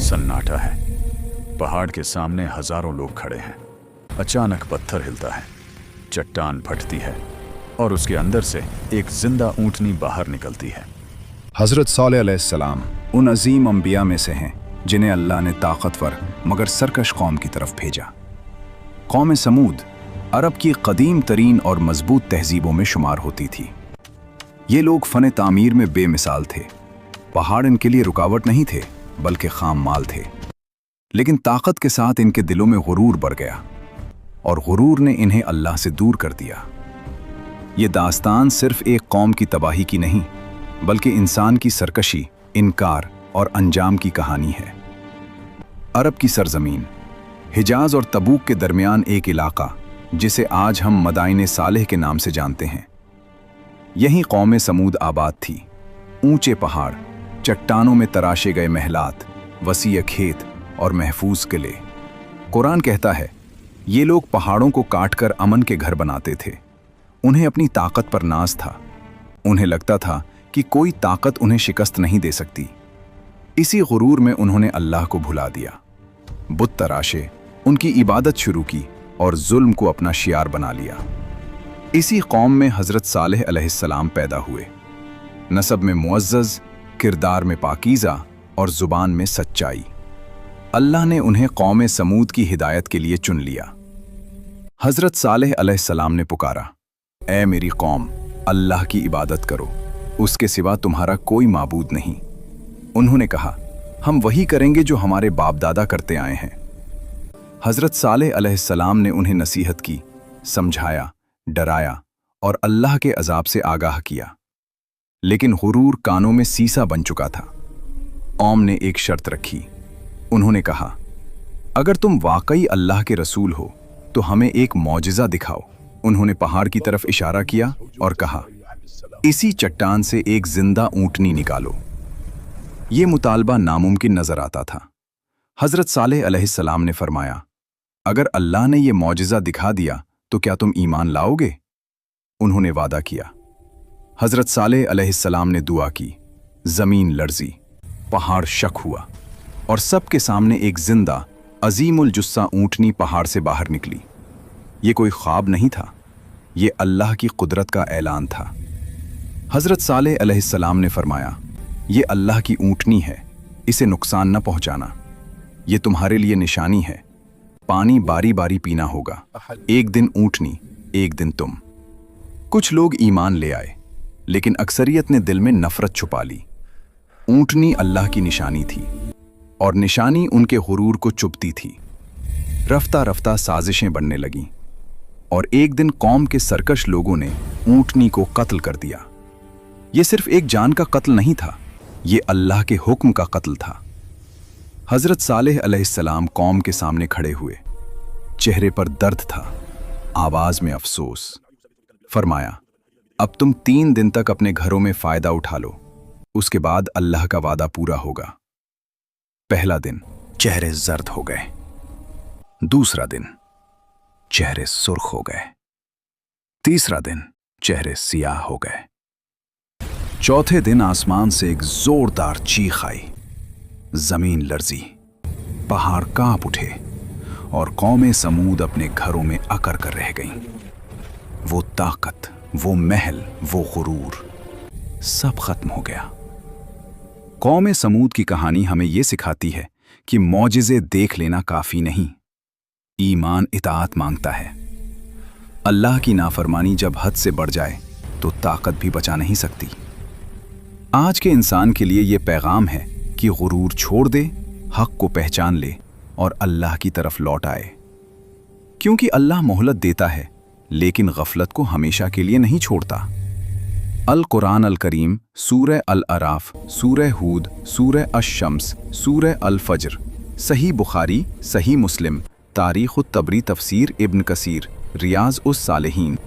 सन्नाटा है। पहाड़ के सामने हजारों लोग खड़े हैं। अचानक पत्थर हिलता है, चट्टान फटती है और उसके अंदर से एक जिंदा ऊंटनी बाहर निकलती है। हज़रत सालेह अलैहिस्सलाम उन अजीम अंबिया में से हैं जिन्हें अल्लाह ने ताकतवर मगर सरकश कौम की तरफ भेजा। कौम समूद अरब की कदीम तरीन और मजबूत तहजीबों में शुमार होती थी। ये लोग फ़न तामीर में बेमिसाल थे। पहाड़ इनके लिए रुकावट नहीं थे बल्कि खाम माल थे। लेकिन ताकत के साथ इनके दिलों में गुरूर बढ़ गया और गुरूर ने इन्हें अल्लाह से दूर कर दिया। ये दास्तान सिर्फ एक कौम की तबाही की नहीं बल्कि इंसान की सरकशी, इनकार और अंजाम की कहानी है। अरब की सरजमीन, हिजाज और तबूक के दरमियान एक इलाका जिसे आज हम मदाइने सालेह के नाम से जानते हैं, यहीं कौम समूद आबाद थी। ऊंचे पहाड़, चट्टानों में तराशे गए महलात, वसीय खेत और महफूज किले। कुरान कहता है ये लोग पहाड़ों को काटकर अमन के घर बनाते थे। उन्हें अपनी ताकत पर नाज था। उन्हें लगता था कि कोई ताकत उन्हें शिकस्त नहीं दे सकती। इसी गुरूर में उन्होंने अल्लाह को भुला दिया, बुत तराशे, उनकी इबादत शुरू की और जुल्म को अपना शियार बना लिया। इसी कौम में हज़रत सालेह अलैहिस्सलाम पैदा हुए। नसब में मुअज़्ज़ज़, किरदार में पाकीज़ा और ज़ुबान में सच्चाई। अल्लाह ने उन्हें कौम समूद की हिदायत के लिए चुन लिया। हज़रत सालेह अलैहिस्सलाम ने पुकारा, ऐ मेरी कौम, अल्लाह की इबादत करो, उसके सिवा तुम्हारा कोई माबूद नहीं। उन्होंने कहा, हम वही करेंगे जो हमारे बाप दादा करते आए हैं। हज़रत सालेह अलैहिस्सलाम ने उन्हें नसीहत की, समझाया, डराया और अल्लाह के अजाब से आगाह किया। लेकिन गुरूर कानों में सीसा बन चुका था। कौम ने एक शर्त रखी। उन्होंने कहा, अगर तुम वाकई अल्लाह के रसूल हो तो हमें एक मौजिज़ा दिखाओ। उन्होंने पहाड़ की तरफ इशारा किया और कहा, इसी चट्टान से एक जिंदा ऊंटनी निकालो। ये मुतालबा नामुमकिन नजर आता था। हज़रत सालेह अलैहिस्सलाम ने फरमाया, अगर अल्लाह ने यह मौजिज़ा दिखा दिया तो क्या तुम ईमान लाओगे? उन्होंने वादा किया। हज़रत सालेह अलैहिस्सलाम ने दुआ की, ज़मीन लर्जी, पहाड़ शक हुआ और सबके सामने एक जिंदा अजीमुल जुस्सा ऊंटनी पहाड़ से बाहर निकली। ये कोई ख्वाब नहीं था, ये अल्लाह की कुदरत का ऐलान था। हज़रत सालेह अलैहिस्सलाम ने फरमाया, ये अल्लाह की ऊंटनी है, इसे नुकसान न पहुंचाना। ये तुम्हारे लिए निशानी है। पानी बारी बारी पीना होगा, एक दिन ऊंटनी, एक दिन तुम। कुछ लोग ईमान ले आए, लेकिन अक्सरियत ने दिल में नफरत छुपा ली। ऊंटनी अल्लाह की निशानी थी और निशानी उनके गुरूर को चुभती थी। रफ्ता रफ्ता साजिशें बनने लगीं और एक दिन कौम के सरकश लोगों ने ऊंटनी को कत्ल कर दिया। यह सिर्फ एक जान का कत्ल नहीं था, ये अल्लाह के हुक्म का कत्ल था। हज़रत सालेह अलैहिस्सलाम कौम के सामने खड़े हुए। चेहरे पर दर्द था, आवाज में अफसोस। फरमाया, अब तुम 3 दिन तक अपने घरों में फायदा उठा लो, उसके बाद अल्लाह का वादा पूरा होगा। पहला दिन चेहरे जर्द हो गए। दूसरा दिन चेहरे सुर्ख हो गए। तीसरा दिन चेहरे सियाह हो गए। चौथे दिन आसमान से एक जोरदार चीख आई। जमीन लर्जी, पहाड़ कांप उठे और कौमें समूद अपने घरों में अकड़ कर रह गईं। वो ताकत, वो महल, वो गुरूर, सब खत्म हो गया। कौम समूद की कहानी हमें यह सिखाती है कि मौजिज़े देख लेना काफी नहीं, ईमान इताअत मांगता है। अल्लाह की नाफरमानी जब हद से बढ़ जाए तो ताकत भी बचा नहीं सकती। आज के इंसान के लिए यह पैगाम है कि गुरूर छोड़ दे, हक को पहचान ले और अल्लाह की तरफ लौट आए। क्योंकि अल्लाह मोहलत देता है लेकिन गफलत को हमेशा के लिए नहीं छोड़ता। अल कुरान अल करीम, सूरह अल अराफ, सूरह हूद, सूरह अश-शम्स, सूरह अल फज्र, सही बुखारी, सही मुस्लिम, तारीख़ तबरी, तफसीर इब्न कसीर, रियाज़ उस सालिहीन,